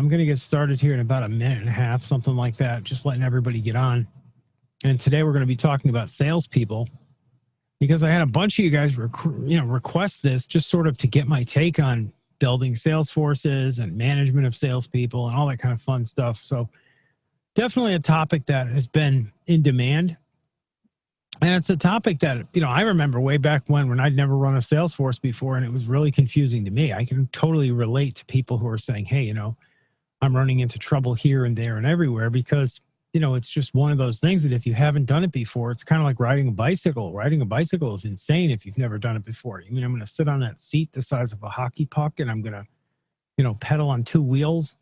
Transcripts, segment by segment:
going to get started here in about a minute and a half, something like that, just letting everybody get on. And today we're going to be talking about salespeople, because I had a bunch of you guys request this just sort of to get my take on building sales forces and management of salespeople and all that kind of fun stuff. So definitely a topic that has been in demand. And it's a topic that, I remember way back when I'd never run a sales force before, and it was really confusing to me. I can totally relate to people who are saying, hey, I'm running into trouble here and there and everywhere, because, it's just one of those things that if you haven't done it before, it's kind of like riding a bicycle. Riding a bicycle is insane if you've never done it before. I'm going to sit on that seat the size of a hockey puck, and I'm going to, pedal on two wheels.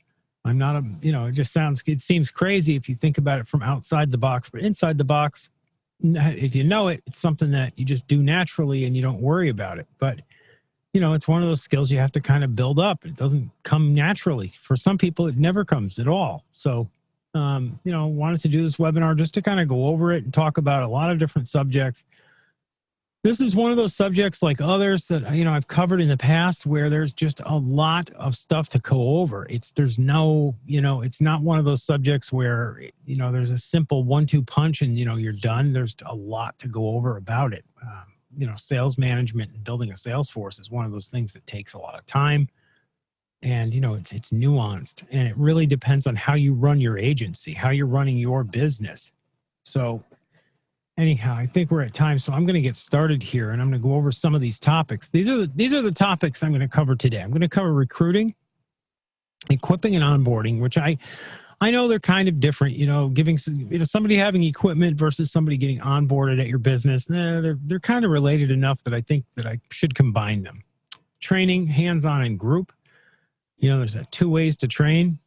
I'm not it seems crazy if you think about it from outside the box, but inside the box, if you know it, it's something that you just do naturally and you don't worry about it. But, it's one of those skills you have to kind of build up. It doesn't come naturally. For some people, it never comes at all. So, wanted to do this webinar just to kind of go over it and talk about a lot of different subjects. This is one of those subjects like others that, I've covered in the past where there's just a lot of stuff to go over. It's not one of those subjects where, there's a simple 1-2 punch and, you're done. There's a lot to go over about it. Sales management and building a sales force is one of those things that takes a lot of time. And, it's nuanced, and it really depends on how you run your agency, how you're running your business. So anyhow, I think we're at time, so I'm going to get started here, and I'm going to go over some of these topics. These are the topics I'm going to cover today. I'm going to cover recruiting, equipping, and onboarding, which I know they're kind of different. Giving somebody having equipment versus somebody getting onboarded at your business, they're kind of related enough that I think that I should combine them. Training, hands-on, and group. There's 2 ways to train.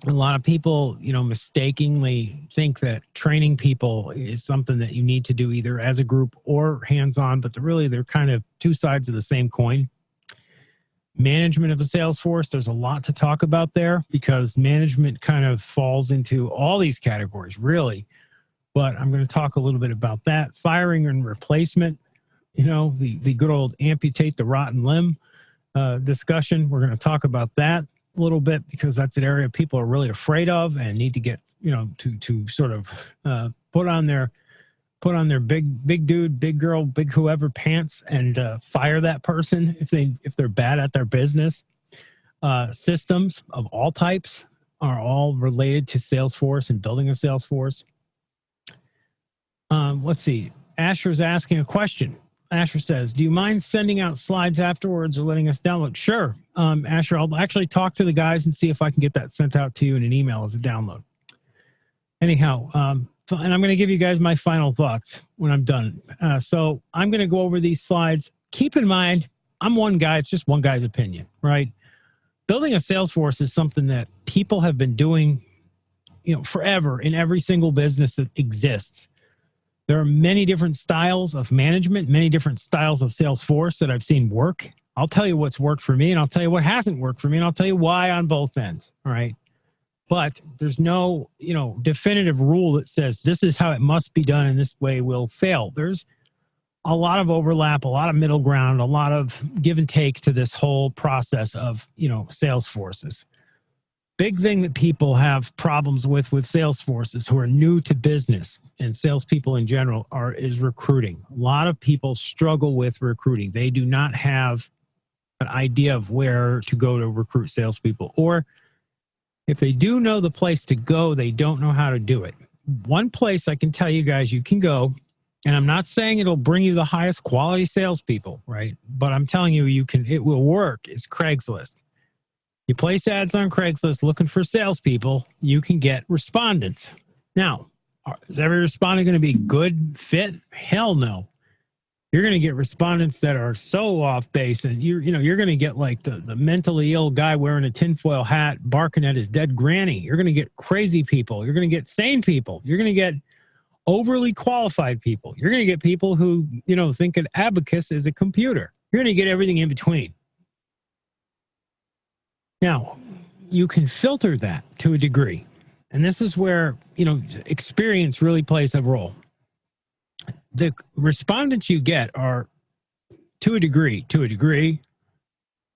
A lot of people, mistakenly think that training people is something that you need to do either as a group or hands-on, but they're kind of 2 sides of the same coin. Management of a sales force, there's a lot to talk about there, because management kind of falls into all these categories, really. But I'm going to talk a little bit about that. Firing and replacement, the good old amputate the rotten limb discussion. We're going to talk about that a little bit, because that's an area people are really afraid of and need to get, to sort of put on their big dude, big girl, big whoever pants and fire that person if they're bad at their business. Systems of all types are all related to Salesforce and building a Salesforce. Let's see. Asher's asking a question. Asher says, do you mind sending out slides afterwards or letting us download? Sure. Asher, I'll actually talk to the guys and see if I can get that sent out to you in an email as a download. Anyhow, and I'm going to give you guys my final thoughts when I'm done. So I'm going to go over these slides. Keep in mind, I'm one guy. It's just one guy's opinion, right? Building a sales force is something that people have been doing, forever in every single business that exists. There are many different styles of management, many different styles of sales force that I've seen work. I'll tell you what's worked for me, and I'll tell you what hasn't worked for me, and I'll tell you why on both ends, all right? But there's no, definitive rule that says this is how it must be done and this way will fail. There's a lot of overlap, a lot of middle ground, a lot of give and take to this whole process of, sales forces. Big thing that people have problems with sales forces who are new to business and salespeople in general is recruiting. A lot of people struggle with recruiting. They do not have an idea of where to go to recruit salespeople, or if they do know the place to go, they don't know how to do it. One place I can tell you guys you can go, and I'm not saying it'll bring you the highest quality salespeople, right? But I'm telling you, it will work, is Craigslist. You place ads on Craigslist looking for salespeople, you can get respondents. Now, is every respondent going to be good fit? Hell no. You're going to get respondents that are so off base, and you're going to get like the mentally ill guy wearing a tinfoil hat barking at his dead granny. You're going to get crazy people. You're going to get sane people. You're going to get overly qualified people. You're going to get people who, think an abacus is a computer. You're going to get everything in between. Now, you can filter that to a degree. And this is where, experience really plays a role. The respondents you get are, to a degree,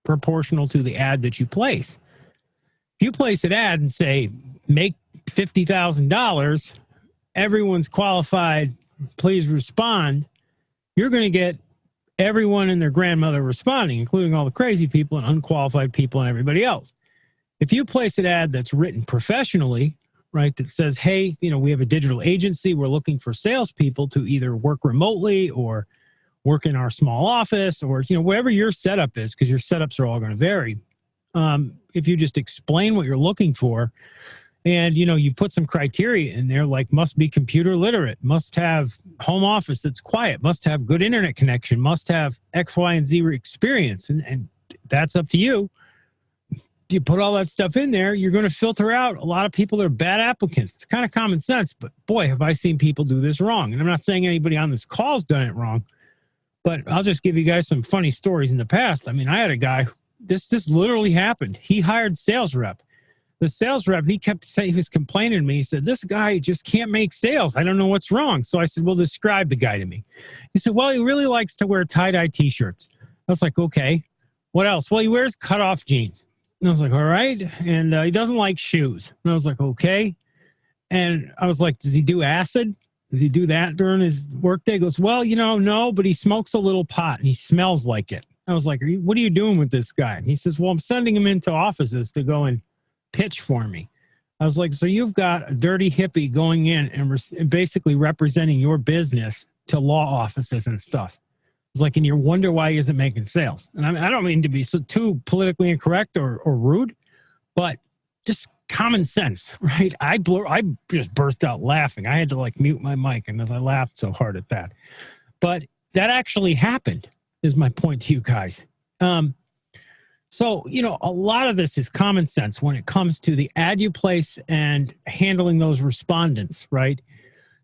proportional to the ad that you place. If you place an ad and say, make $50,000, everyone's qualified, please respond, you're going to get everyone and their grandmother responding, including all the crazy people and unqualified people and everybody else. If you place an ad that's written professionally, right, that says, hey, we have a digital agency, we're looking for salespeople to either work remotely or work in our small office or, whatever your setup is, because your setups are all going to vary. If you just explain what you're looking for and, you put some criteria in there, like must be computer literate, must have home office that's quiet, must have good internet connection, must have X, Y, and Z experience. And that's up to you. You put all that stuff in there, you're going to filter out a lot of people that are bad applicants. It's kind of common sense, but boy, have I seen people do this wrong. And I'm not saying anybody on this call's done it wrong, but I'll just give you guys some funny stories in the past. I mean, I had a guy, this literally happened. He hired sales rep. The sales rep, he kept saying, he was complaining to me. He said, this guy just can't make sales. I don't know what's wrong. So I said, well, describe the guy to me. He said, well, he really likes to wear tie-dye t-shirts. I was like, okay, what else? Well, he wears cutoff jeans. And I was like, all right. And he doesn't like shoes. And I was like, okay. And I was like, does he do acid? Does he do that during his workday? He goes, well, no, but he smokes a little pot and he smells like it. I was like, what are you doing with this guy? And he says, well, I'm sending him into offices to go and pitch for me. I was like, so you've got a dirty hippie going in and basically representing your business to law offices and stuff. It's like, and you wonder why he isn't making sales. And I don't mean to be so too politically incorrect or rude, but just common sense, right? I just burst out laughing. I had to mute my mic, and as I laughed so hard at that. But that actually happened, is my point to you guys. So, a lot of this is common sense when it comes to the ad you place and handling those respondents, right?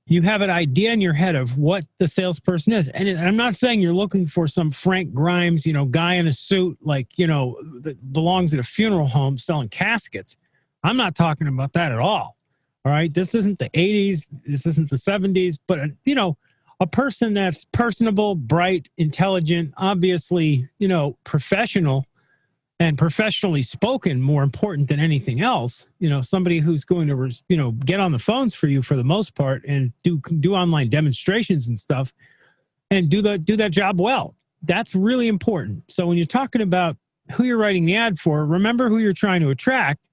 You have an idea in your head of what the salesperson is. And I'm not saying you're looking for some Frank Grimes, guy in a suit, that belongs at a funeral home selling caskets. I'm not talking about that at all. All right. This isn't the 80s. This isn't the 70s. But, a person that's personable, bright, intelligent, obviously, professional, and professionally spoken, more important than anything else, somebody who's going to, get on the phones for you for the most part and do online demonstrations and stuff and do that job well. That's really important. So when you're talking about who you're writing the ad for, remember who you're trying to attract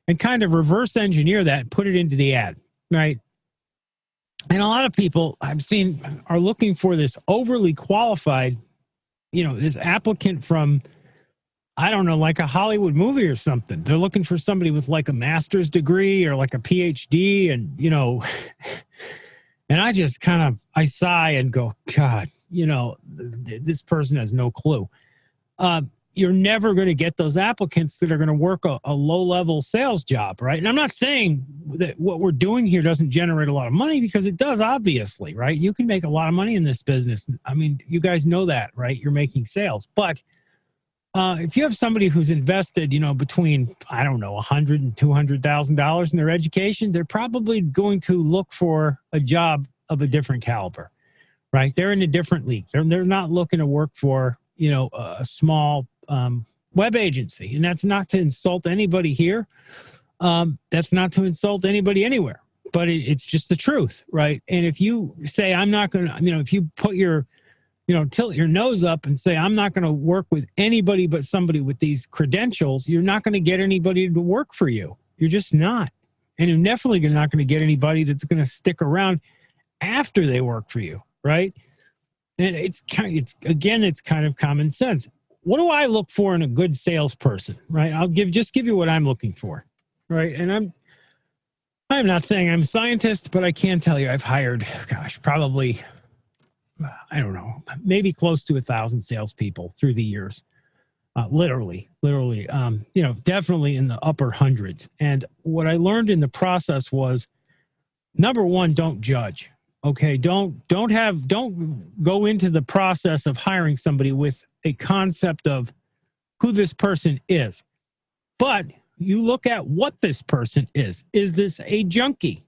and kind of reverse engineer that and put it into the ad, right? And a lot of people I've seen are looking for this overly qualified, this applicant from, I don't know, like a Hollywood movie or something. They're looking for somebody with a master's degree or a PhD and, and I just I sigh and go, God, this person has no clue. You're never going to get those applicants that are going to work a low-level sales job, right? And I'm not saying that what we're doing here doesn't generate a lot of money, because it does, obviously, right? You can make a lot of money in this business. I mean, you guys know that, right? You're making sales. But if you have somebody who's invested, between, I don't know, $100,000 and $200,000 in their education, they're probably going to look for a job of a different caliber, right? They're in a different league. They're not looking to work for, a small web agency. And that's not to insult anybody here. That's not to insult anybody anywhere, but it's just the truth, right? And if you say, I'm not going to, if you put your, tilt your nose up and say, I'm not going to work with anybody but somebody with these credentials, you're not going to get anybody to work for you. You're just not. And you're definitely not going to get anybody that's going to stick around after they work for you, right? And it's kind of common sense. What do I look for in a good salesperson, right? I'll give you what I'm looking for, right? And I'm not saying I'm a scientist, but I can tell you I've hired, probably, I don't know, maybe close to 1,000 salespeople through the years. Literally, definitely in the upper hundreds. And what I learned in the process was, number one, don't judge. Okay, don't go into the process of hiring somebody with a concept of who this person is. But you look at what this person is. Is this a junkie?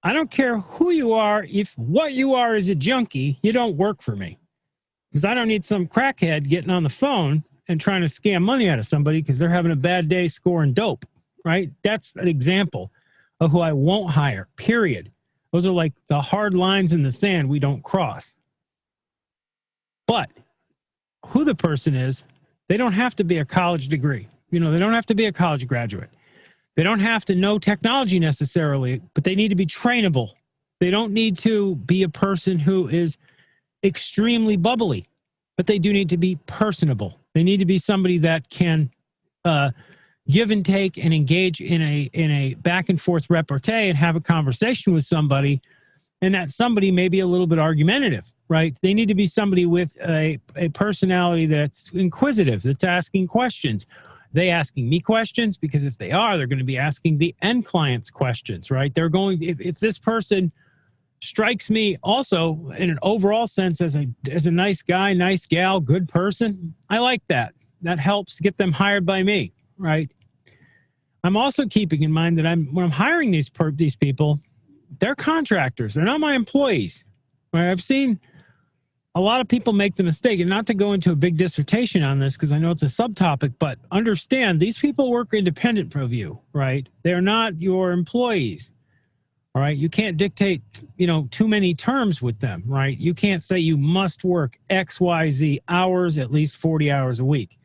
I don't care who you are. If what you are is a junkie, you don't work for me. Because I don't need some crackhead getting on the phone and trying to scam money out of somebody because they're having a bad day scoring dope. right? That's an example of who I won't hire, period. Those are like the hard lines in the sand we don't cross. But who the person is, they don't have to be a college degree. They don't have to be a college graduate. They don't have to know technology necessarily, but they need to be trainable. They don't need to be a person who is extremely bubbly, but they do need to be personable. They need to be somebody that can give and take and engage in a back and forth repartee and have a conversation with somebody, and that somebody may be a little bit argumentative, right? They need to be somebody with a personality that's inquisitive, that's asking questions. They asking me questions? Because if they are, they're going to be asking the end clients questions, right? They're going, if this person strikes me also in an overall sense as a nice guy, nice gal, good person, I like that. That helps get them hired by me, right? I'm also keeping in mind that when I'm hiring these people, they're contractors. They're not my employees. Right? I've seen a lot of people make the mistake, and not to go into a big dissertation on this because I know it's a subtopic, but understand these people work independent of you, right? They're not your employees. All right. You can't dictate, too many terms with them, right? You can't say you must work X, Y, Z hours, at least 40 hours a week,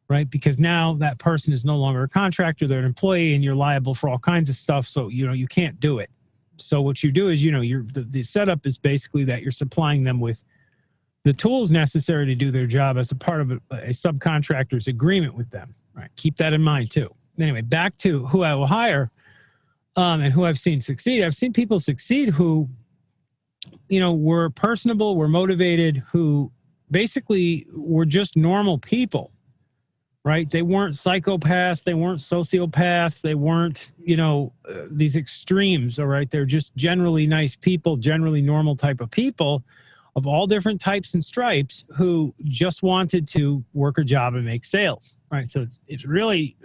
right? Because now that person is no longer a contractor, they're an employee, and you're liable for all kinds of stuff. So, you can't do it. So what you do is, the setup is basically that you're supplying them with the tools necessary to do their job as a part of a subcontractor's agreement with them, right? Keep that in mind too. Anyway, back to who I will hire. And who I've seen succeed. I've seen people succeed who, were personable, were motivated, who basically were just normal people, right? They weren't psychopaths. They weren't sociopaths. They weren't, these extremes, all right? They're just generally nice people, generally normal type of people of all different types and stripes who just wanted to work a job and make sales, right? So it's really...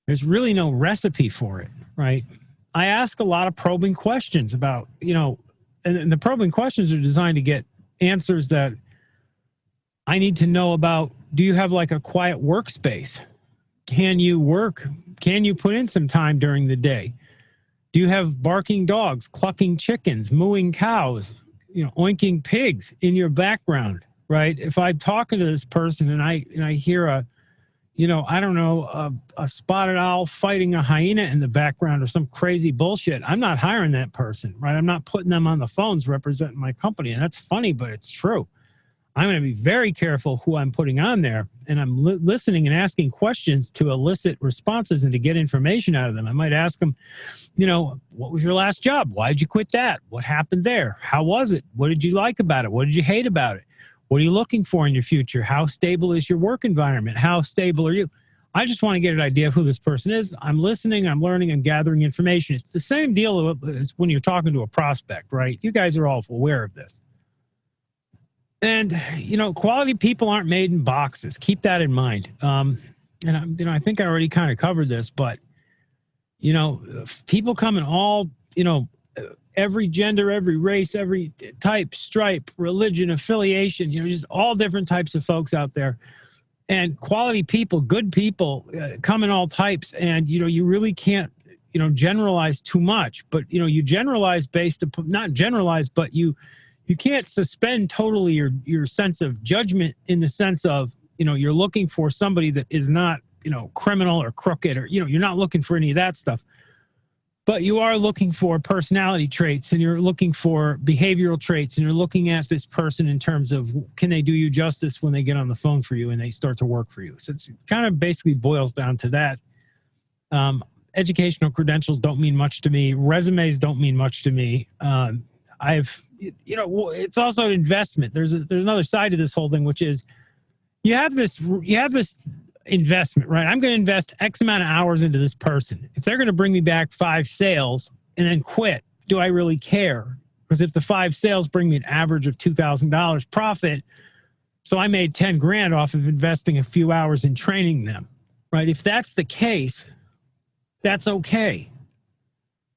there's really no recipe for it, right? I ask a lot of probing questions about, and the probing questions are designed to get answers that I need to know about. Do you have like a quiet workspace? Can you work? Can you put in some time during the day? Do you have barking dogs, clucking chickens, mooing cows, oinking pigs in your background, right? If I'm talking to this person and I hear a spotted owl fighting a hyena in the background or some crazy bullshit, I'm not hiring that person, right? I'm not putting them on the phones representing my company. And that's funny, but it's true. I'm going to be very careful who I'm putting on there. And I'm listening and asking questions to elicit responses and to get information out of them. I might ask them, what was your last job? Why did you quit that? What happened there? How was it? What did you like about it? What did you hate about it? What are you looking for in your future? How stable is your work environment? How stable are you? I just want to get an idea of who this person is. I'm listening, I'm learning, I'm gathering information. It's the same deal as when you're talking to a prospect, right? You guys are all aware of this. And, quality people aren't made in boxes. Keep that in mind. I think I already kind of covered this, but, people come in all, every gender, every race, every type, stripe, religion, affiliation, just all different types of folks out there. And quality people, good people come in all types. And, you really can't, generalize too much. But, you generalize based upon, not generalize, but you can't suspend totally your sense of judgment in the sense of, you're looking for somebody that is not, criminal or crooked or, you're not looking for any of that stuff. But you are looking for personality traits, and you're looking for behavioral traits, and you're looking at this person in terms of, can they do you justice when they get on the phone for you and they start to work for you? So it's kind of basically boils down to that. Educational credentials don't mean much to me. Resumes don't mean much to me. It's also an investment. There's another side to this whole thing, which is you have this investment, right? I'm going to invest X amount of hours into this person. If they're going to bring me back 5 sales and then quit, do I really care? Because if the 5 sales bring me an average of $2,000 profit, so I made 10 grand off of investing a few hours in training them, right? If that's the case, that's okay.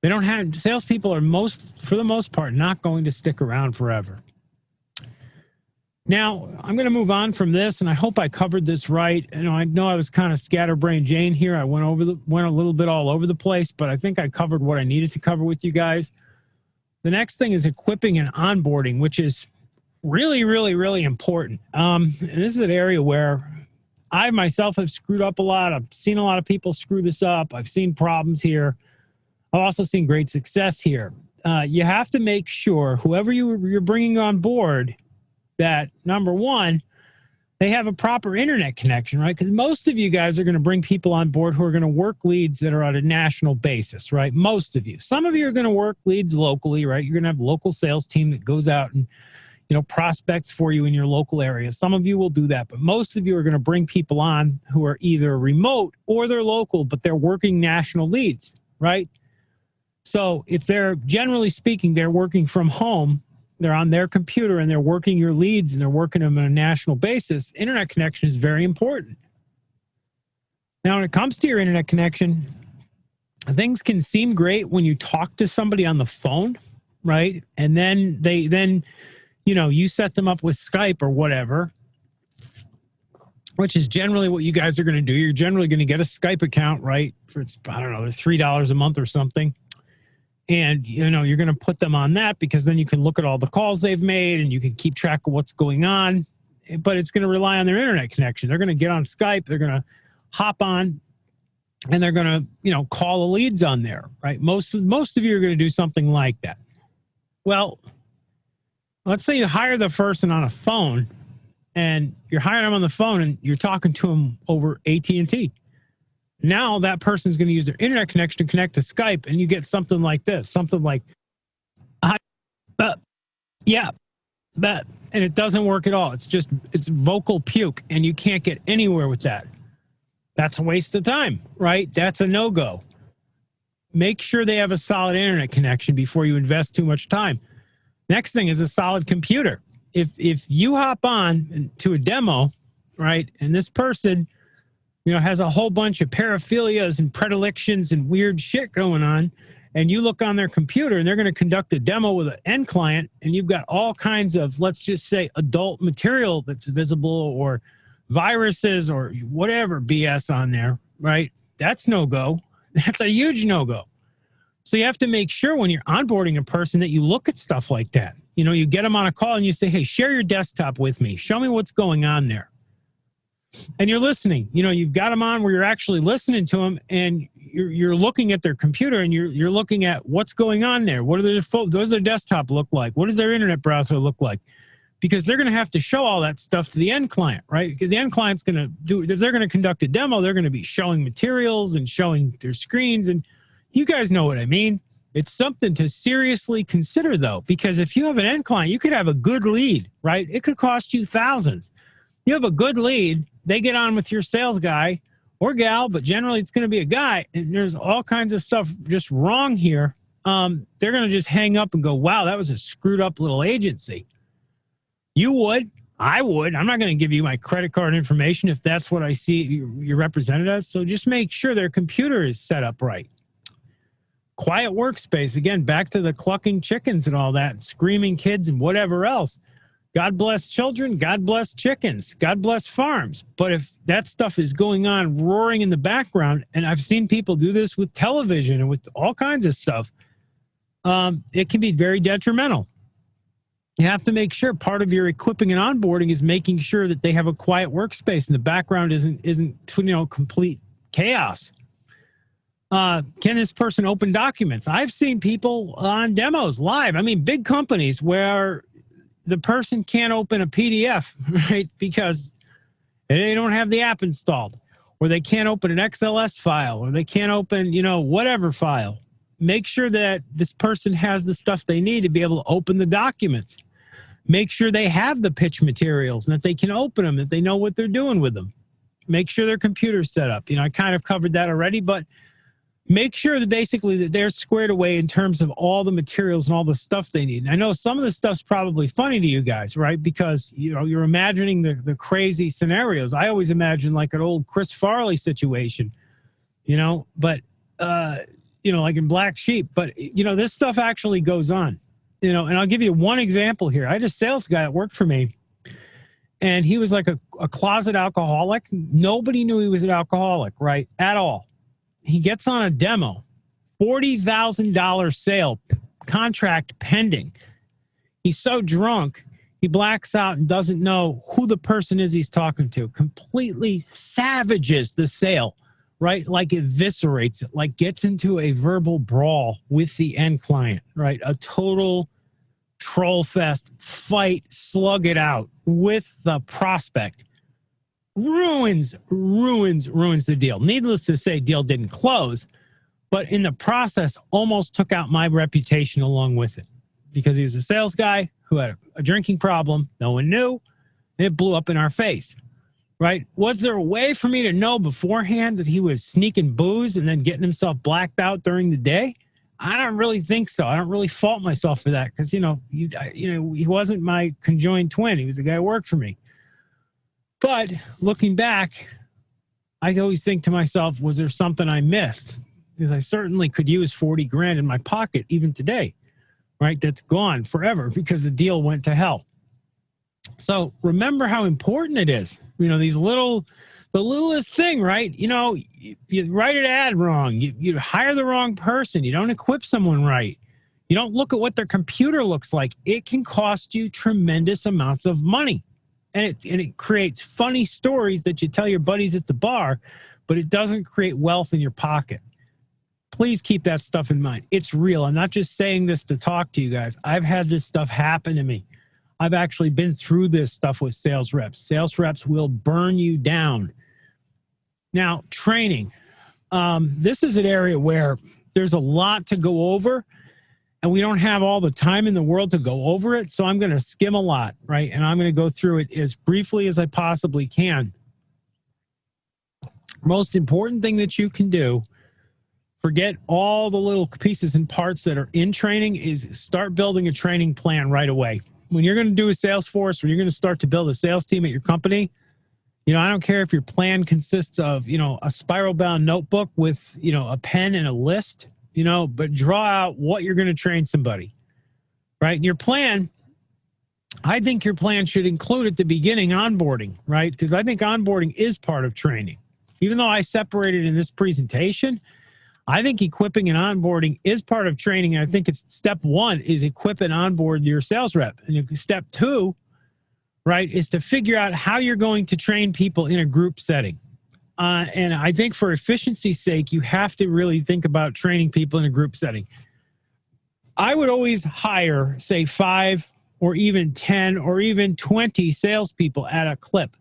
Salespeople are for the most part, not going to stick around forever. Now, I'm going to move on from this, and I hope I covered this right. I know I was kind of scatterbrained Jane here. I went a little bit all over the place, but I think I covered what I needed to cover with you guys. The next thing is equipping and onboarding, which is really, really, really important. And this is an area where I myself have screwed up a lot. I've seen a lot of people screw this up. I've seen problems here. I've also seen great success here. You have to make sure whoever you're bringing on board that, number one, they have a proper internet connection, right? Because most of you guys are going to bring people on board who are going to work leads that are on a national basis, right? Most of you. Some of you are going to work leads locally, right? You're going to have a local sales team that goes out and, prospects for you in your local area. Some of you will do that, but most of you are going to bring people on who are either remote or they're local, but they're working national leads, right? So if they're, generally speaking, they're working from home, they're on their computer and they're working your leads and they're working them on a national basis, internet connection is very important. Now, when it comes to your internet connection, things can seem great when you talk to somebody on the phone, right? And then you set them up with Skype or whatever, which is generally what you guys are going to do. You're generally going to get a Skype account, right? For I don't know, $3 a month or something. And, you're going to put them on that because then you can look at all the calls they've made and you can keep track of what's going on. But it's going to rely on their internet connection. They're going to get on Skype. They're going to hop on and they're going to, call the leads on there, right? Most of you are going to do something like that. Well, let's say you hire the person on a phone and you're hiring them on the phone and you're talking to them over AT&T. Now that person's going to use their internet connection to connect to Skype, and you get something like this, something like, yeah, and it doesn't work at all. It's vocal puke, and you can't get anywhere with that. That's a waste of time, right? That's a no-go. Make sure they have a solid internet connection before you invest too much time. Next thing is a solid computer. If you hop on to a demo, right, and this person has a whole bunch of paraphilias and predilections and weird shit going on, and you look on their computer and they're going to conduct a demo with an end client, and you've got all kinds of, let's just say, adult material that's visible or viruses or whatever BS on there, right? That's no-go. That's a huge no-go. So you have to make sure when you're onboarding a person that you look at stuff like that. You get them on a call and you say, hey, share your desktop with me. Show me what's going on there. And you're listening. You've got them on where you're actually listening to them, and you're looking at their computer and you're looking at what's going on there. What does their desktop look like? What does their internet browser look like? Because they're going to have to show all that stuff to the end client, right? Because the end client's going to if they're going to conduct a demo, they're going to be showing materials and showing their screens. And you guys know what I mean. It's something to seriously consider, though, because if you have an end client, you could have a good lead, right? It could cost you thousands. You have a good lead, they get on with your sales guy or gal, but generally it's going to be a guy, and there's all kinds of stuff just wrong here. They're going to just hang up and go, wow, that was a screwed up little agency. You would. I would. I'm not going to give you my credit card information if that's what I see you're represented as. So just make sure their computer is set up right. Quiet workspace. Again, back to the clucking chickens and all that, screaming kids and whatever else. God bless children, God bless chickens, God bless farms. But if that stuff is going on roaring in the background, and I've seen people do this with television and with all kinds of stuff, it can be very detrimental. You have to make sure part of your equipping and onboarding is making sure that they have a quiet workspace and the background isn't complete chaos. Can this person open documents? I've seen people on demos live. I mean, big companies where the person can't open a PDF, right? Because they don't have the app installed, or they can't open an XLS file, or they can't open, whatever file. Make sure that this person has the stuff they need to be able to open the documents. Make sure they have the pitch materials and that they can open them, that they know what they're doing with them. Make sure their computer's set up. I kind of covered that already, but make sure that basically that they're squared away in terms of all the materials and all the stuff they need. And I know some of the stuff's probably funny to you guys, right? Because, you're imagining the crazy scenarios. I always imagine like an old Chris Farley situation, but, like in Black Sheep. But, this stuff actually goes on, and I'll give you one example here. I had a sales guy that worked for me, And he was like a closet alcoholic. Nobody knew he was an alcoholic, right? At all. He gets on a demo, $40,000 sale, contract pending. He's so drunk, he blacks out and doesn't know who the person is he's talking to. Completely savages the sale, right? Like eviscerates it, like gets into a verbal brawl with the end client, right? A total troll fest, fight, slug it out with the prospect. Ruins the deal. Needless to say, deal didn't close, but in the process, almost took out my reputation along with it, because he was a sales guy who had a drinking problem. No one knew. It blew up in our face, right? Was there a way for me to know beforehand that he was sneaking booze and then getting himself blacked out during the day? I don't really think so. I don't really fault myself for that, because, he wasn't my conjoined twin. He was the guy who worked for me. But looking back, I always think to myself, was there something I missed? Because I certainly could use 40 grand in my pocket even today, right? That's gone forever because the deal went to hell. So remember how important it is. The littlest thing, right? You write an ad wrong. You hire the wrong person. You don't equip someone right. You don't look at what their computer looks like. It can cost you tremendous amounts of money. And it creates funny stories that you tell your buddies at the bar, but it doesn't create wealth in your pocket. Please keep that stuff in mind. It's real. I'm not just saying this to talk to you guys. I've had this stuff happen to me. I've actually been through this stuff with sales reps. Sales reps will burn you down. Now, training. This is an area where there's a lot to go over, and we don't have all the time in the world to go over it. So I'm going to skim a lot, right? And I'm going to go through it as briefly as I possibly can. Most important thing that you can do, forget all the little pieces and parts that are in training, is start building a training plan right away. When you're going to do a sales force, when you're going to start to build a sales team at your company, I don't care if your plan consists of, a spiral bound notebook with, a pen and a list, but draw out what you're going to train somebody, right? And your plan, I think your plan should include at the beginning onboarding, right? Because I think onboarding is part of training. Even though I separated in this presentation, I think equipping and onboarding is part of training. And I think it's step one is equip and onboard your sales rep. And step two, right, is to figure out how you're going to train people in a group setting. And I think for efficiency's sake, you have to really think about training people in a group setting. I would always hire, say, 5 or even 10 or even 20 salespeople at a clip,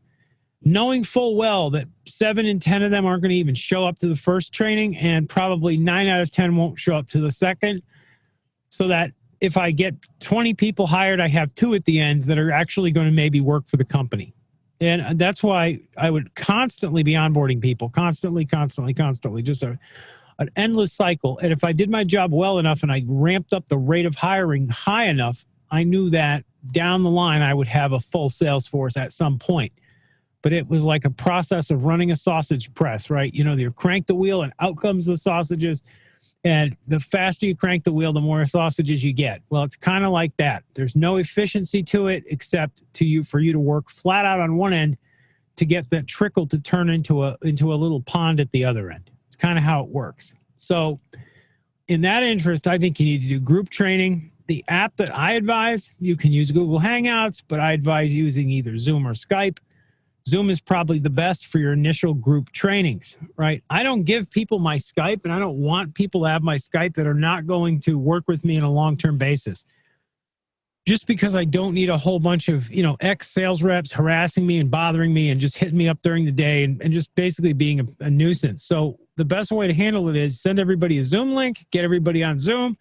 knowing full well that 7 and 10 of them aren't going to even show up to the first training, and probably 9 out of 10 won't show up to the second, so that if I get 20 people hired, I have 2 at the end that are actually going to maybe work for the company. And that's why I would constantly be onboarding people, constantly, just an endless cycle. And if I did my job well enough and I ramped up the rate of hiring high enough, I knew that down the line I would have a full sales force at some point. But it was like a process of running a sausage press, right? You crank the wheel and out comes the sausages. And the faster you crank the wheel, the more sausages you get. Well, it's kind of like that. There's no efficiency to it except for you to work flat out on one end to get that trickle to turn into a little pond at the other end. It's kind of how it works. So in that interest, I think you need to do group training. The app that I advise, you can use Google Hangouts, but I advise using either Zoom or Skype. Zoom is probably the best for your initial group trainings, right? I don't give people my Skype, and I don't want people to have my Skype that are not going to work with me on a long-term basis. Just because I don't need a whole bunch of, ex-sales reps harassing me and bothering me and just hitting me up during the day and just basically being a nuisance. So the best way to handle it is send everybody a Zoom link, get everybody on Zoom,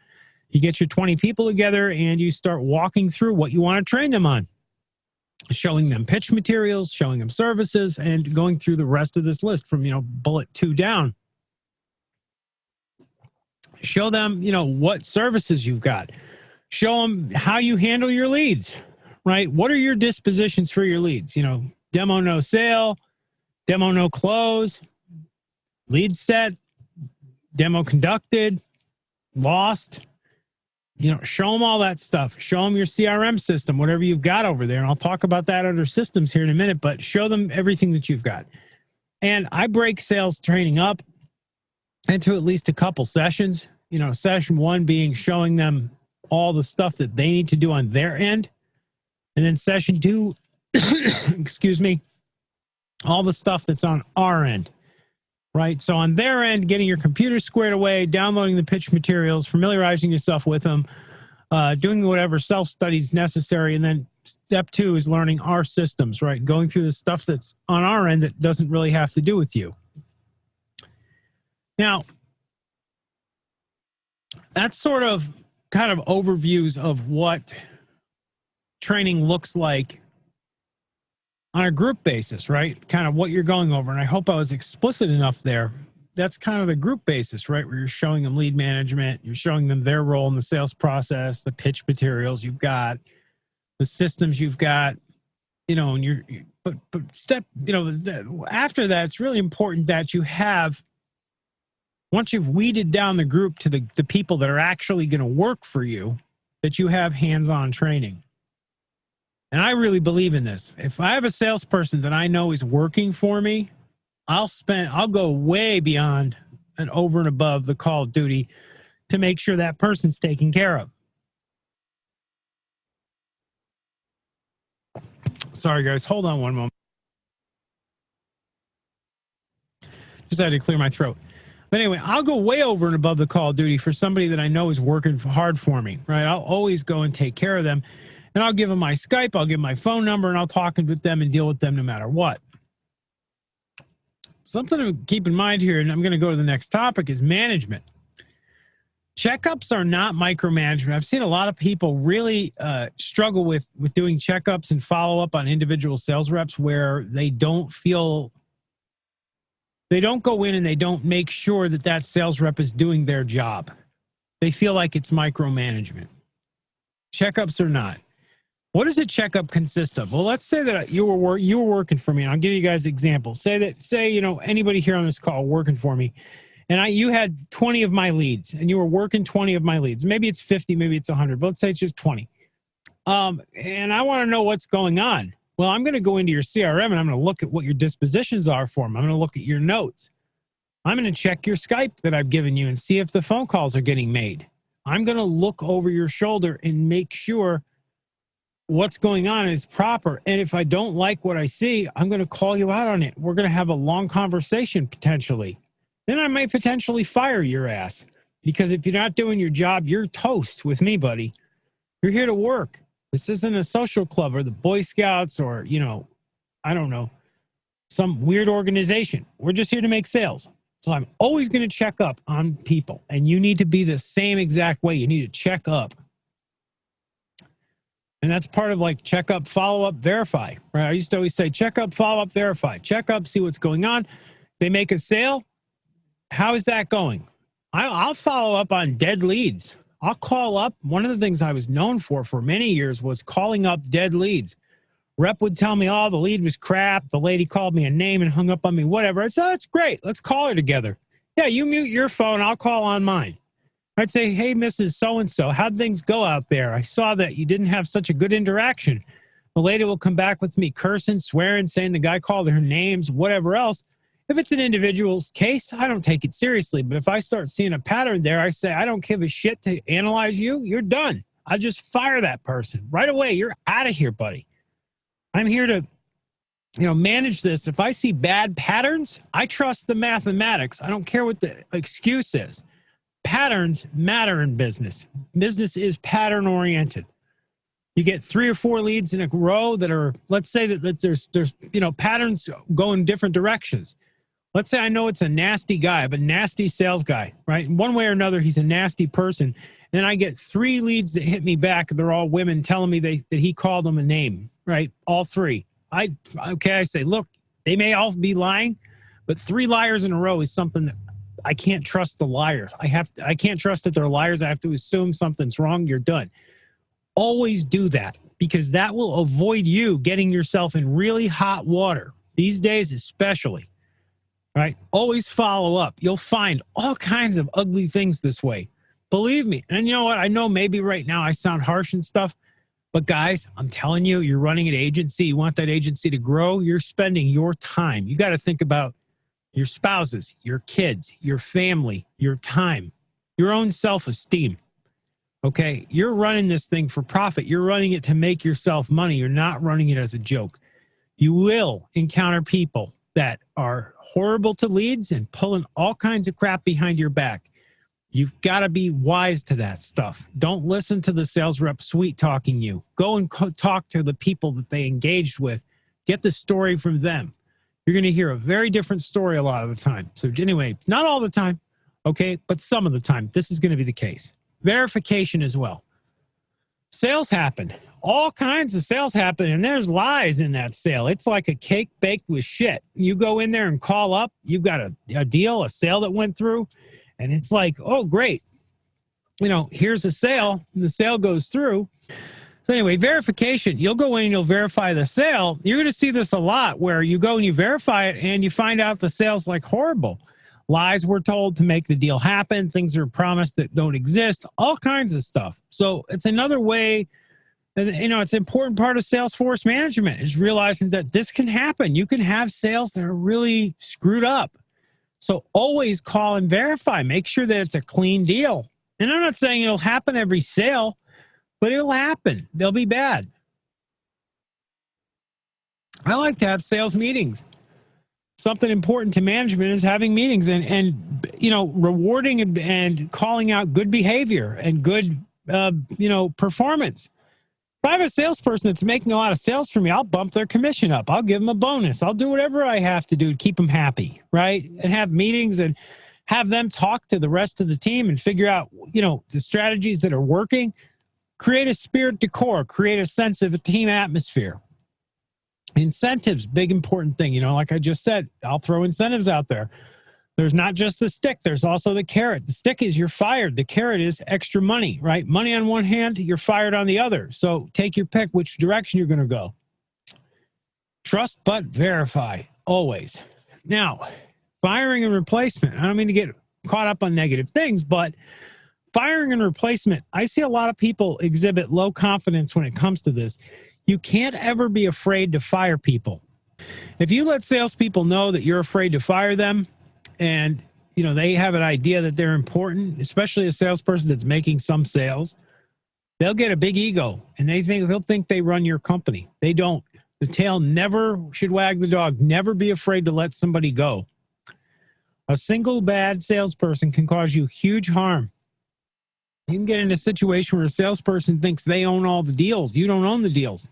you get your 20 people together, and you start walking through what you want to train them on. Showing them pitch materials, showing them services, and going through the rest of this list from, bullet 2 down. Show them, what services you've got. Show them how you handle your leads, right? What are your dispositions for your leads? Demo no sale, demo no close, lead set, demo conducted, lost. show them all that stuff. Show them your CRM system, whatever you've got over there. And I'll talk about that under systems here in a minute, but show them everything that you've got. And I break sales training up into at least a couple sessions. Session one being showing them all the stuff that they need to do on their end. And then session two, excuse me, all the stuff that's on our end, right? So on their end, getting your computer squared away, downloading the pitch materials, familiarizing yourself with them, doing whatever self-study is necessary. And then step two is learning our systems, right? Going through the stuff that's on our end that doesn't really have to do with you. Now, that's sort of kind of overviews of what training looks like on a group basis, right? Kind of what you're going over. And I hope I was explicit enough there. That's kind of the group basis, right? Where you're showing them lead management, you're showing them their role in the sales process, the pitch materials you've got, the systems you've got, and but step, after that, it's really important that you have, once you've weeded down the group to the people that are actually going to work for you, that you have hands-on training. And I really believe in this. If I have a salesperson that I know is working for me, I'll go way beyond and over and above the call of duty to make sure that person's taken care of. Sorry, guys. Hold on one moment. Just had to clear my throat. But anyway, I'll go way over and above the call of duty for somebody that I know is working hard for me, right? I'll always go and take care of them. And I'll give them my Skype, I'll give them my phone number, and I'll talk with them and deal with them no matter what. Something to keep in mind here, and I'm going to go to the next topic, is management. Checkups are not micromanagement. I've seen a lot of people really struggle with doing checkups and follow-up on individual sales reps where they don't go in and they don't make sure that that sales rep is doing their job. They feel like it's micromanagement. Checkups are not. What does a checkup consist of? Well, let's say that you were working for me, and I'll give you guys examples. Say anybody here on this call working for me, and you had 20 of my leads, and you were working 20 of my leads. Maybe it's 50, maybe it's 100, but let's say it's just 20. And I want to know what's going on. Well, I'm going to go into your CRM, and I'm going to look at what your dispositions are for them. I'm going to look at your notes. I'm going to check your Skype that I've given you and see if the phone calls are getting made. I'm going to look over your shoulder and make sure what's going on is proper. And if I don't like what I see, I'm going to call you out on it. We're going to have a long conversation potentially. Then I might potentially fire your ass, because if you're not doing your job, you're toast with me, buddy. You're here to work. This isn't a social club or the Boy Scouts or, I don't know, some weird organization. We're just here to make sales. So I'm always going to check up on people, and you need to be the same exact way. You need to check up. And that's part of like check up, follow up, verify, right? I used to always say check up, follow up, verify. Check up, see what's going on. They make a sale. How is that going? I'll follow up on dead leads. I'll call up. One of the things I was known for many years was calling up dead leads. Rep would tell me, oh, the lead was crap. The lady called me a name and hung up on me, whatever. I said, oh, that's great. Let's call her together. Yeah, you mute your phone. I'll call on mine. I'd say, hey, Mrs. So-and-so, how'd things go out there? I saw that you didn't have such a good interaction. The lady will come back with me cursing, swearing, saying the guy called her names, whatever else. If it's an individual's case, I don't take it seriously. But if I start seeing a pattern there, I say, I don't give a shit to analyze you. You're done. I just fire that person right away. You're out of here, buddy. I'm here to, manage this. If I see bad patterns, I trust the mathematics. I don't care what the excuse is. Patterns matter in business. Business is pattern oriented. You get 3 or 4 leads in a row that are, let's say that there's patterns go in different directions. Let's say I know it's a nasty guy, but nasty sales guy, right? In one way or another, he's a nasty person. And then I get 3 leads that hit me back. They're all women telling me that he called them a name, right? All 3. I say, look, they may all be lying, but 3 liars in a row is something that I can't trust the liars. I can't trust that they're liars. I have to assume something's wrong. You're done. Always do that, because that will avoid you getting yourself in really hot water. These days especially, right? Always follow up. You'll find all kinds of ugly things this way. Believe me. And you know what? I know maybe right now I sound harsh and stuff, but guys, I'm telling you, you're running an agency. You want that agency to grow. You're spending your time. You got to think about your spouses, your kids, your family, your time, your own self-esteem. Okay. You're running this thing for profit. You're running it to make yourself money. You're not running it as a joke. You will encounter people that are horrible to leads and pulling all kinds of crap behind your back. You've got to be wise to that stuff. Don't listen to the sales rep sweet talking you. Go and talk to the people that they engaged with. Get the story from them. You're going to hear a very different story a lot of the time. So anyway, not all the time, okay, but some of the time, this is going to be the case. Verification as well. Sales happen. All kinds of sales happen, and there's lies in that sale. It's like a cake baked with shit. You go in there and call up. You've got a deal, a sale that went through, and it's like, oh, great. You know, here's a sale. The sale goes through. So anyway, verification. You'll go in and you'll verify the sale. You're going to see this a lot where you go and you verify it, and you find out the sale's like horrible. Lies were told to make the deal happen. Things are promised that don't exist. All kinds of stuff. So it's another way. And, you know, it's an important part of Salesforce management is realizing that this can happen. You can have sales that are really screwed up. So always call and verify. Make sure that it's a clean deal. And I'm not saying it'll happen every sale, but it'll happen. They'll be bad. I like to have sales meetings. Something important to management is having meetings and you know, rewarding and calling out good behavior and good, you know, performance. If I have a salesperson that's making a lot of sales for me, I'll bump their commission up. I'll give them a bonus. I'll do whatever I have to do to keep them happy, right? And have meetings and have them talk to the rest of the team and figure out, you know, the strategies that are working. Create a spirit de corps, create a sense of a team atmosphere. Incentives, big important thing. You know, like I just said, I'll throw incentives out there. There's not just the stick. There's also the carrot. The stick is you're fired. The carrot is extra money, right? Money on one hand, you're fired on the other. So take your pick which direction you're going to go. Trust but verify, always. Now, firing and replacement. I don't mean to get caught up on negative things, but firing and replacement, I see a lot of people exhibit low confidence when it comes to this. You can't ever be afraid to fire people. If you let salespeople know that you're afraid to fire them, and you know they have an idea that they're important, especially a salesperson that's making some sales, they'll get a big ego and they'll think they run your company. They don't. The tail never should wag the dog. Never be afraid to let somebody go. A single bad salesperson can cause you huge harm. You can get in a situation where a salesperson thinks they own all the deals. You don't own the deals.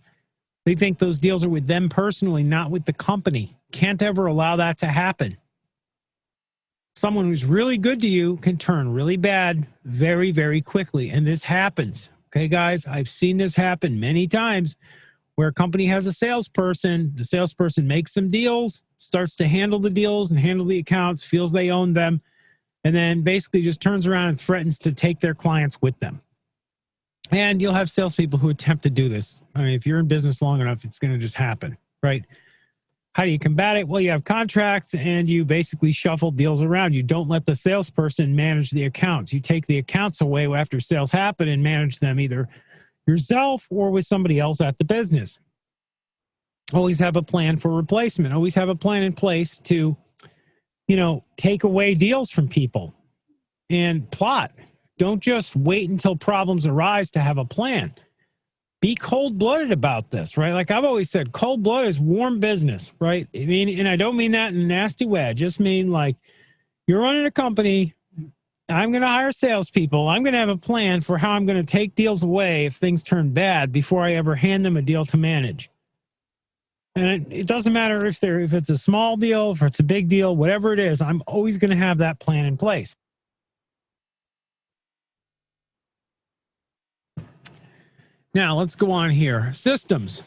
They think those deals are with them personally, not with the company. Can't ever allow that to happen. Someone who's really good to you can turn really bad very, very quickly. And this happens. Okay, guys, I've seen this happen many times where a company has a salesperson, the salesperson makes some deals, starts to handle the deals and handle the accounts, feels they own them, and then basically just turns around and threatens to take their clients with them. And you'll have salespeople who attempt to do this. I mean, if you're in business long enough, it's going to just happen, right? How do you combat it? Well, you have contracts and you basically shuffle deals around. You don't let the salesperson manage the accounts. You take the accounts away after sales happen and manage them either yourself or with somebody else at the business. Always have a plan for replacement. Always have a plan in place to, you know, take away deals from people and plot. Don't just wait until problems arise to have a plan. Be cold-blooded about this, right? Like I've always said, cold blood is warm business, right? I mean, and I don't mean that in a nasty way. I just mean like you're running a company. I'm going to hire salespeople. I'm going to have a plan for how I'm going to take deals away if things turn bad before I ever hand them a deal to manage. And it doesn't matter if it's a small deal, if it's a big deal, whatever it is, I'm always going to have that plan in place. Now, let's go on here. Systems.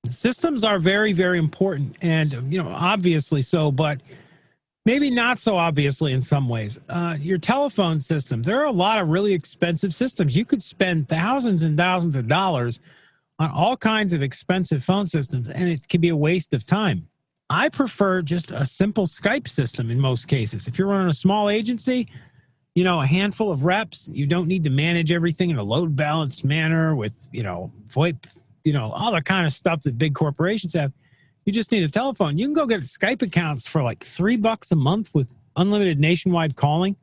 Systems are very, very important and, you know, obviously so, but maybe not so obviously in some ways. Your telephone system, there are a lot of really expensive systems. You could spend thousands and thousands of dollars on all kinds of expensive phone systems, and it can be a waste of time. I prefer just a simple Skype system in most cases. If you're running a small agency, a handful of reps. You don't need to manage everything in a load balanced manner with, VoIP, all the kind of stuff that big corporations have. You just need a telephone. You can go get Skype accounts for like $3 a month with unlimited nationwide calling.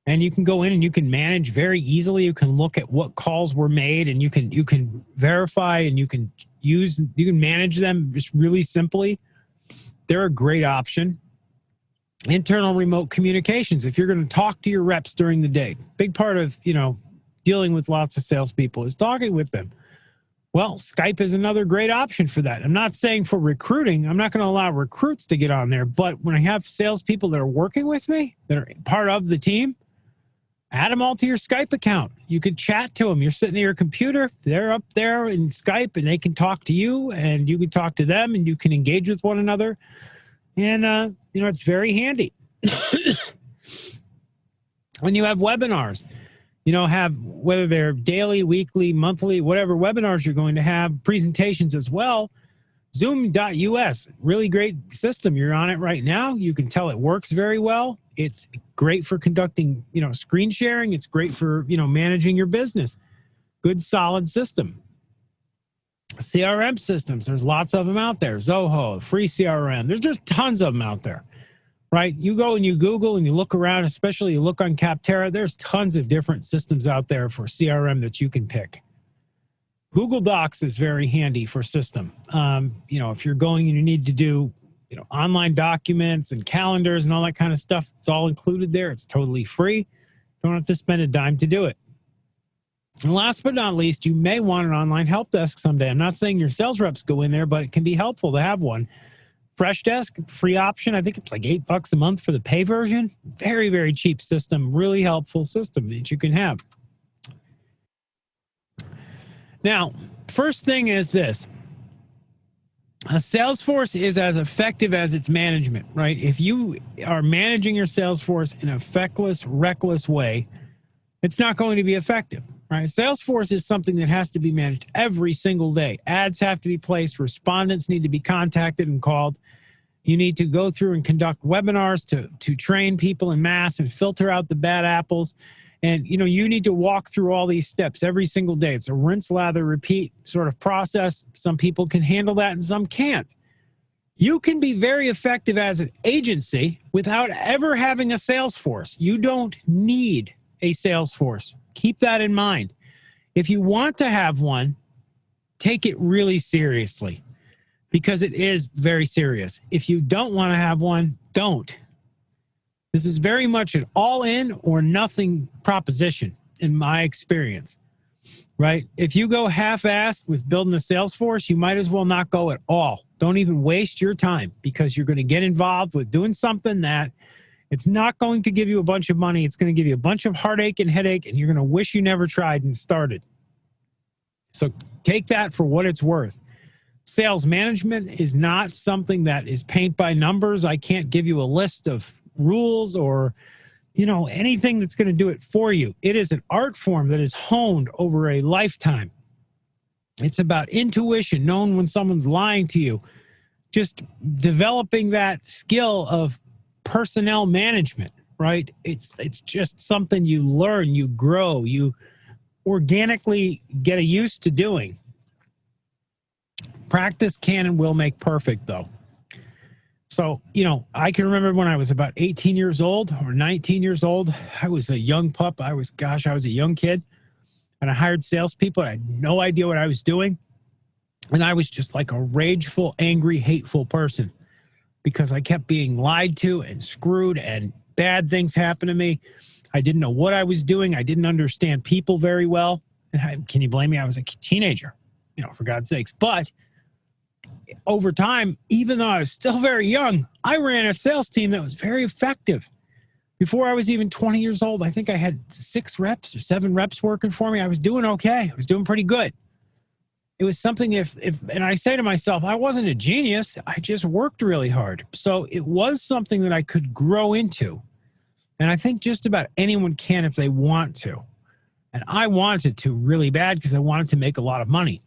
And you can go in and you can manage very easily. You can look at what calls were made, and you can verify, and you can manage them just really simply. They're a great option. Internal remote communications. If you're going to talk to your reps during the day, big part of, dealing with lots of salespeople is talking with them. Well, Skype is another great option for that. I'm not saying for recruiting. I'm not going to allow recruits to get on there. But when I have salespeople that are working with me, that are part of the team, add them all to your Skype account. You can chat to them. You're sitting at your computer. They're up there in Skype, and they can talk to you, and you can talk to them, and you can engage with one another. And, it's very handy. When you have webinars, whether they're daily, weekly, monthly, whatever webinars you're going to have, presentations as well. Zoom.us, really great system. You're on it right now. You can tell it works very well. It's great for conducting, screen sharing. It's great for, managing your business. Good, solid system. CRM systems, there's lots of them out there. Zoho, free CRM. There's just tons of them out there, right? You go and you Google and you look around, especially you look on Capterra, there's tons of different systems out there for CRM that you can pick. Google Docs is very handy for system. If you're going and you need to do, online documents and calendars and all that kind of stuff, it's all included there. It's totally free. Don't have to spend a dime to do it. And last but not least, you may want an online help desk someday. I'm not saying your sales reps go in there, but it can be helpful to have one. Freshdesk, free option. I think it's like $8 a month for the pay version. Very, very cheap system. Really helpful system that you can have. Now, first thing is this. A sales force is as effective as its management, right? If you are managing your sales force in a feckless, reckless way, it's not going to be effective, right? Salesforce is something that has to be managed every single day. Ads have to be placed. Respondents need to be contacted and called. You need to go through and conduct webinars to train people en masse and filter out the bad apples. And, you need to walk through all these steps every single day. It's a rinse, lather, repeat sort of process. Some people can handle that and some can't. You can be very effective as an agency without ever having a sales force. You don't need a sales force. Keep that in mind. If you want to have one, take it really seriously because it is very serious. If you don't want to have one, don't. This is very much an all-in or nothing proposition in my experience, right? If you go half-assed with building a sales force, you might as well not go at all. Don't even waste your time because you're going to get involved with doing something that it's not going to give you a bunch of money. It's going to give you a bunch of heartache and headache, and you're going to wish you never tried and started. So take that for what it's worth. Sales management is not something that is paint by numbers. I can't give you a list of rules or, anything that's going to do it for you. It is an art form that is honed over a lifetime. It's about intuition, knowing when someone's lying to you, just developing that skill of personnel management, right? It's just something you learn, you grow, you organically get used to doing. Practice can and will make perfect, though. So, I can remember when I was about 18 years old or 19 years old, I was a young pup. I was a young kid, and I hired salespeople. I had no idea what I was doing. And I was just like a rageful, angry, hateful person because I kept being lied to and screwed and bad things happened to me. I didn't know what I was doing. I didn't understand people very well. And can you blame me? I was a teenager, for God's sakes. But over time, even though I was still very young, I ran a sales team that was very effective. Before I was even 20 years old, I think I had 6 reps or 7 reps working for me. I was doing okay. I was doing pretty good. It was something and I say to myself, I wasn't a genius. I just worked really hard. So it was something that I could grow into. And I think just about anyone can if they want to. And I wanted to really bad because I wanted to make a lot of money.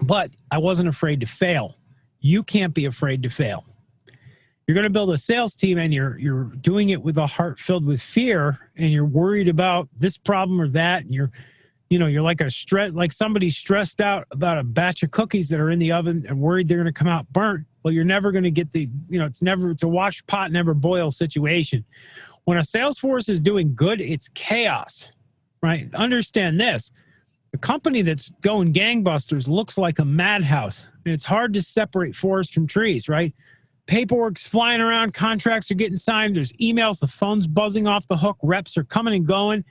But I wasn't afraid to fail. You can't be afraid to fail. you're going to build a sales team and you're doing it with a heart filled with fear, and you're worried about this problem or that, and you're like somebody stressed out about a batch of cookies that are in the oven and worried they're going to come out burnt. Well, you're never going to get it's a wash pot, never boil situation. When a sales force is doing good, it's chaos, right? Understand this. A company that's going gangbusters looks like a madhouse, and it's hard to separate forest from trees, right? Paperwork's flying around, contracts are getting signed, there's emails, the phone's buzzing off the hook, reps are coming and going.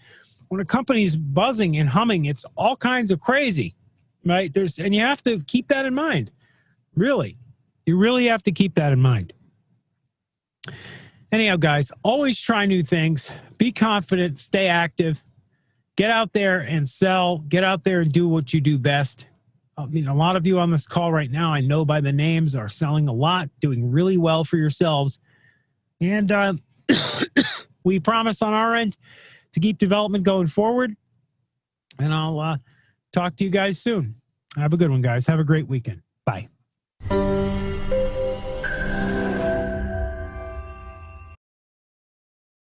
When a company's buzzing and humming, it's all kinds of crazy, right? And you have to keep that in mind. Really. You really have to keep that in mind. Anyhow, guys, always try new things. Be confident, stay active. Get out there and sell. Get out there and do what you do best. I mean, a lot of you on this call right now, I know by the names, are selling a lot, doing really well for yourselves. And we promise on our end to keep development going forward. And I'll talk to you guys soon. Have a good one, guys. Have a great weekend. Bye.